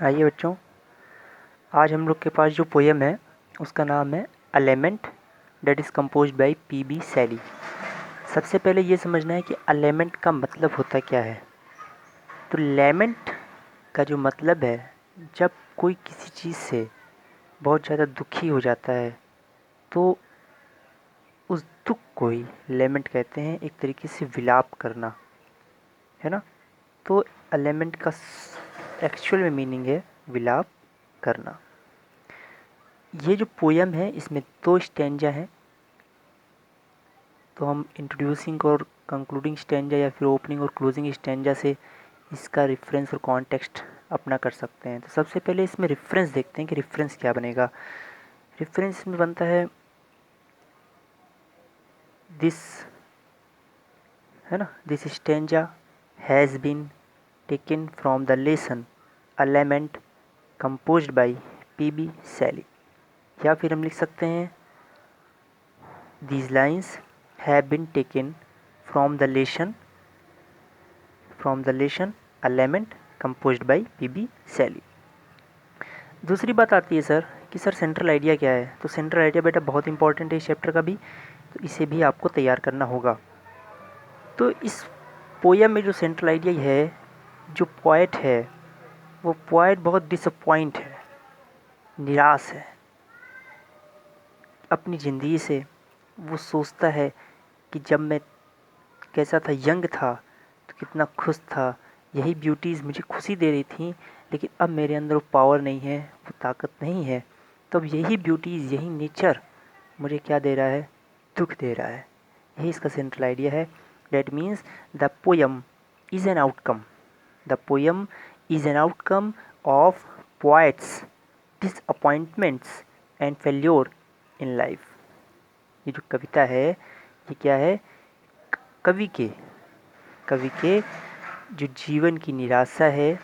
आइए बच्चों, आज हम लोग के पास जो पोयम है उसका नाम है a lament that is composed by P B. Shelley. सबसे पहले ये समझना है कि अलेमेंट का मतलब होता क्या है। तो लेमेंट का जो मतलब है, जब कोई किसी चीज़ से बहुत ज़्यादा दुखी हो जाता है तो उस दुख को ही लेमेंट कहते हैं, एक तरीके से विलाप करना, है ना। तो अलेमेंट का एक्चुअल में मीनिंग है विलाप करना। ये जो पोयम है इसमें 2 स्टैंजा हैं, तो हम इंट्रोड्यूसिंग और कंक्लूडिंग स्टैंजा या फिर ओपनिंग और क्लोजिंग स्टैंजा से इसका रेफरेंस और कॉन्टेक्स्ट अपना कर सकते हैं। तो सबसे पहले इसमें रेफरेंस देखते हैं कि रेफरेंस क्या बनेगा। रेफरेंस में बनता है दिस, है ना, this stanza has been taken from the lesson a lament composed by P B. Shelley. या फिर हम लिख सकते हैं these lines have been taken from the lesson a lament composed by P B. Shelley. दूसरी बात आती है सर कि सर सेंट्रल आइडिया क्या है। तो सेंट्रल आइडिया बेटा बहुत इंपॉर्टेंट है इस चैप्टर का भी, तो इसे भी आपको तैयार करना होगा। तो इस पोयम में जो सेंट्रल आइडिया है, जो पोएट है वो पोएट बहुत डिसअपॉइंट है, निराश है अपनी ज़िंदगी से। वो सोचता है कि जब मैं कैसा था, यंग था, तो कितना खुश था, यही ब्यूटीज़ मुझे खुशी दे रही थी, लेकिन अब मेरे अंदर वो पावर नहीं है, वो ताकत नहीं है। तो अब यही ब्यूटीज़, यही नेचर मुझे क्या दे रहा है, दुख दे रहा है। यही इसका सेंट्रल आइडिया है। That means the poem is an outcome, the poem is an outcome of poets disappointments and failure in life. ये जो कविता है ये क्या है, कवि के जो जीवन की निराशा है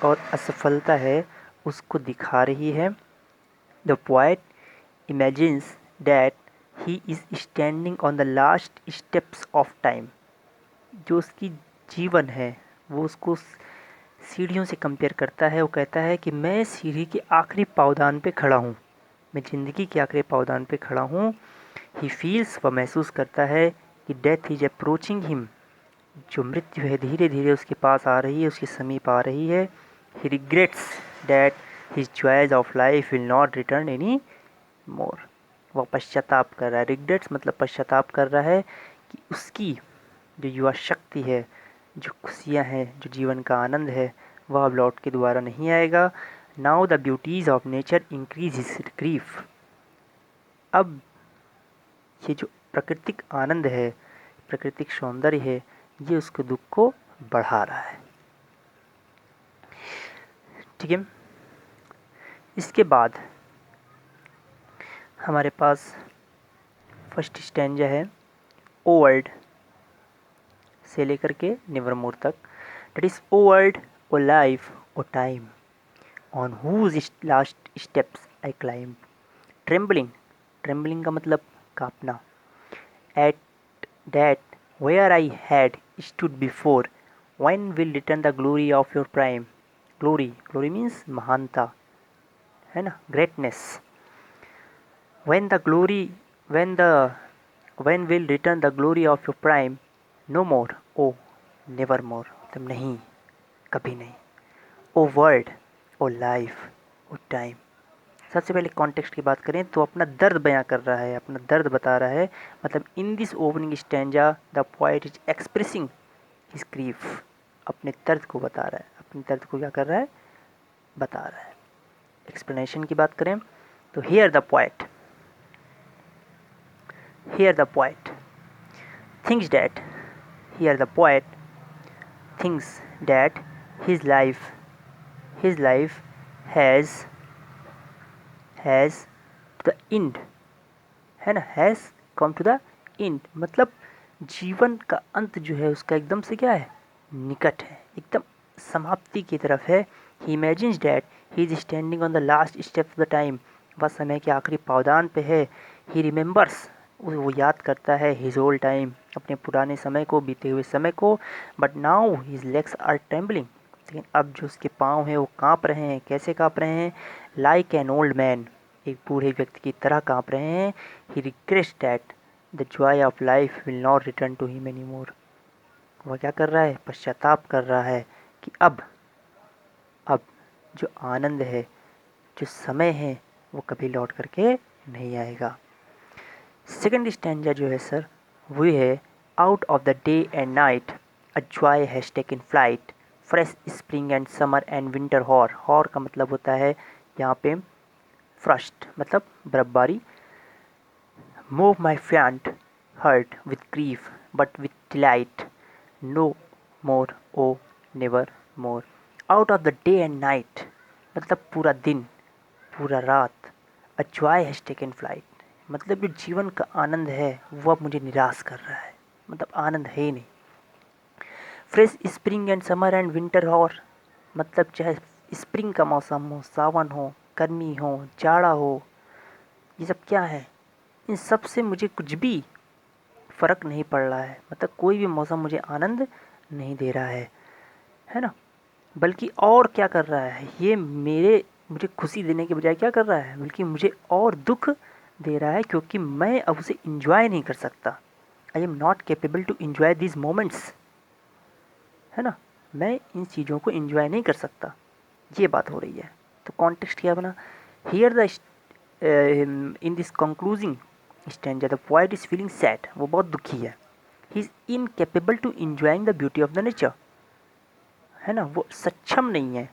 और असफलता है उसको दिखा रही है। The poet imagines that he is standing on the last steps of time. जो उसकी जीवन है वो उसको सीढ़ियों से कंपेयर करता है। वो कहता है कि मैं सीढ़ी के आखिरी पावदान पे खड़ा हूँ, मैं ज़िंदगी के आखिरी पावदान पे खड़ा हूँ। ही फील्स, वह महसूस करता है कि डेथ इज अप्रोचिंग हिम, जो मृत्यु है धीरे धीरे उसके पास आ रही है, उसके समीप आ रही है। He regrets that his joys of life will not return any more. वह पश्चाताप कर रहा है, रिग्रेट्स मतलब पश्चाताप कर रहा है कि उसकी जो युवा शक्ति है, जो खुशियाँ हैं, जो जीवन का आनंद है, वह अब लौट के दोबारा नहीं आएगा। Now the beauties of nature increase his grief. अब ये जो प्राकृतिक आनंद है, प्राकृतिक सौंदर्य है, ये उसके दुख को बढ़ा रहा है। ठीक है, इसके बाद हमारे पास फर्स्ट स्टैंजा है ओ वर्ल्ड से लेकर के नेवरमोर तक। That is O world, O life, O time, on whose last steps I climb. Trembling, trembling का मतलब कांपना। At that where I had stood before, when will return the glory of your prime। Glory, glory means महानता, है ना, greatness. when the glory when the when will return the glory of your prime, no more, oh never more, मतलब नहीं, कभी नहीं। ओ world, O life, O time. सबसे पहले context की बात करें तो अपना दर्द बयां कर रहा है, अपना दर्द बता रहा है। मतलब in this opening stanza the poet is expressing his grief, अपने दर्द को बता रहा है, अपने दर्द को क्या कर रहा है, बता रहा है। एक्सप्लेनेशन की बात करें तो here the poet thinks that here the poet thinks that his life his life has to the end, है ना, has come to the end। मतलब जीवन का अंत जो है उसका एकदम से क्या है, निकट है, एकदम समाप्ति की तरफ है। He imagines that he is standing on the last step of the time, वह समय के आखिरी पावदान पे है। ही रिमेंबर्स, वो याद करता है हिज ओल्ड टाइम, अपने पुराने समय को, बीते हुए समय को। But now his legs are trembling, लेकिन अब जो उसके पाँव हैं वो काँप रहे हैं। कैसे काँप रहे हैं? लाइक एन ओल्ड मैन, एक बूढ़े व्यक्ति की तरह काँप रहे हैं। He regrets that the joy of life will not return to him any more. वह क्या कर रहा है? पश्चाताप कर रहा है कि अब जो आनंद है, जो समय है, वो कभी लौट करके नहीं आएगा। सेकंड स्टैंजा जो है सर, वो है out of the day and night a joy has taken flight, fresh spring and summer and winter hoar. Hoar का मतलब होता है यहाँ पे फ्रस्ट, मतलब बर्फबारी। Move my faint heart with grief but with delight, no more O never more. Out of the day and night मतलब पूरा दिन, पूरा रात। A joy has taken flight मतलब जो जीवन का आनंद है वो अब मुझे निराश कर रहा है, मतलब आनंद है ही नहीं। Fresh spring and summer and winter hoar मतलब चाहे स्प्रिंग का मौसम हो, सावन हो, गर्मी हो, जाड़ा हो, ये सब क्या है? इन सब से मुझे कुछ भी फ़र्क नहीं पड़ रहा है। मतलब कोई भी मौसम मुझे आनंद नहीं दे रहा है ना? बल्कि और क्या कर रहा है ये, मुझे खुशी देने के बजाय क्या कर रहा है, बल्कि मुझे और दुख दे रहा है, क्योंकि मैं अब उसे इंजॉय नहीं कर सकता। I am not capable to enjoy this moments, है ना? मैं इन चीज़ों को इंजॉय नहीं कर सकता, ये बात हो रही है। तो कॉन्टेक्स्ट क्या बना? Here the in this concluding stanza the poet is feeling sad, वो बहुत दुखी है। He is incapable to enjoying the beauty of the nature, है ना? वो सक्षम नहीं है।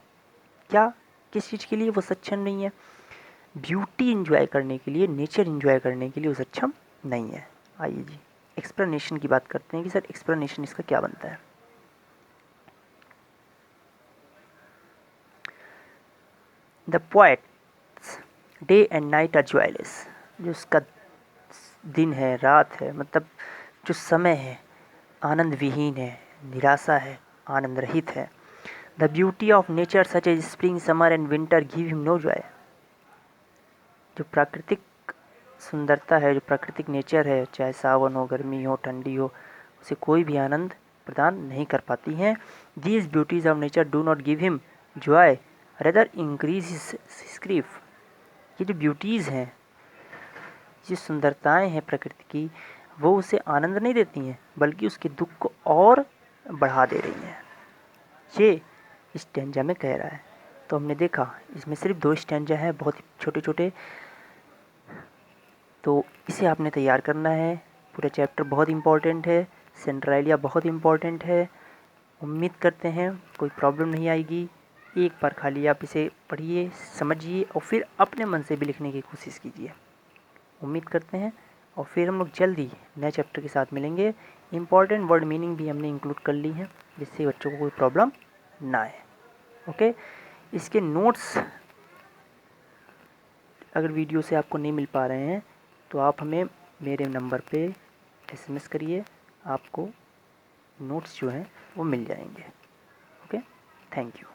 क्या, किस चीज़ के लिए वो सक्षम नहीं है? ब्यूटी इंजॉय करने के लिए, नेचर इंजॉय करने के लिए वो सक्षम नहीं है। आइए जी एक्सप्लेनेशन की बात करते हैं कि सर एक्सप्लेनेशन इसका क्या बनता है। The poet's day and night are joyless, जो उसका दिन है, रात है, मतलब जो समय है, आनंद विहीन है, निराशा है, आनंद रहित है। The beauty of nature such as spring summer and winter give him no joy, जो प्राकृतिक सुंदरता है, जो प्राकृतिक नेचर है, चाहे सावन हो, गर्मी हो, ठंडी हो, उसे कोई भी आनंद प्रदान नहीं कर पाती हैं। These beauties of nature do not give him joy rather increase his grief, ये जो ब्यूटीज़ हैं, ये सुंदरताएं हैं प्रकृति की, वो उसे आनंद नहीं देती हैं, बल्कि उसके दुख को और बढ़ा दे रही हैं। ये स्टैंजा में कह रहा है। तो हमने देखा इसमें सिर्फ 2 स्टैंजा है, बहुत ही छोटे छोटे। तो इसे आपने तैयार करना है। पूरा चैप्टर बहुत इम्पोर्टेंट है, सेंट्रल आइडिया बहुत इम्पोर्टेंट है। उम्मीद करते हैं कोई प्रॉब्लम नहीं आएगी। एक बार खाली आप इसे पढ़िए, समझिए और फिर अपने मन से भी लिखने की कोशिश कीजिए। उम्मीद करते हैं, और फिर हम लोग जल्द ही नए चैप्टर के साथ मिलेंगे। इम्पॉर्टेंट वर्ड मीनिंग भी हमने इंक्लूड कर ली हैं, जिससे बच्चों को कोई प्रॉब्लम ना आए। ओके, इसके नोट्स अगर वीडियो से आपको नहीं मिल पा रहे हैं तो आप हमें मेरे नंबर पे एसएमएस करिए, आपको नोट्स जो हैं वो मिल जाएंगे। Okay, thank you.